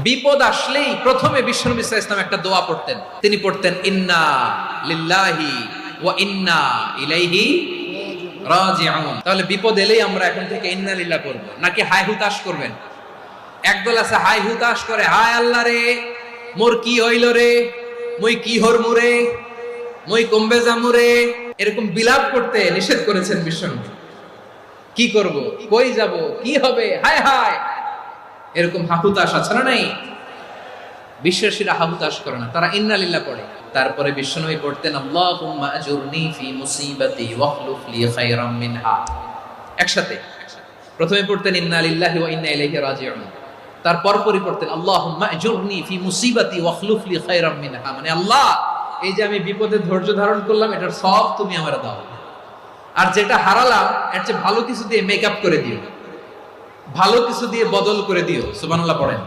বিপদ আসলেই প্রথমে বিশ্বনবী সাল্লাল্লাহু আলাইহি ওয়াসাল্লাম একটা দোয়া পড়তেন। তিনি পড়তেন ইন্না লিল্লাহি ওয়া ইন্না ইলাইহি রাজিউন। তাহলে বিপদ এলেই আমরা এখন থেকে ইন্না লিল্লাহ করব, নাকি হায় হুতাশ করবেন? একদল আছে হায় হুতাশ করে, হায় আল্লাহ রে মোর কি হইল রে, মই কি হরমু রে, মই কমবে যামু রে, এরকম বিলাপ করতে নিষেধ করেছেন বিশ্বনবী। কি করব, কই যাব, কি হবে, হায় হায়, এরকম হাহুতাশ আছে না নাই? বিশ্বাসীরা হাহুতাশ করে না, তারা ইন্না লিল্লাহ পড়ে। তারপরে বিশ্বনবী পড়তেন আল্লাহুম্মা আজুরনি ফি মুসিবাতি ওয়াখলুফ লি খায়রাম মিনহা। একসাথে প্রথমে পড়তেন ইন্না লিল্লাহি ওয়া ইন্না ইলাইহি রাজিউন, তারপর পড়তেন আল্লাহুম্মা আজুরনি ফি মুসিবাতি ওয়াখলুফ লি খায়রাম মিনহা, মানে আল্লাহ এই যে আমি বিপদে ধৈর্য ধারণ করলাম এটার সব তুমি আমারে দাও, আর যেটা হারালাম এর চেয়ে ভালো কিছু দিয়ে মেকআপ করে দিও, ভালো কিছু দিয়ে বদল করে দিও। সুবহানাল্লাহ পড়েন।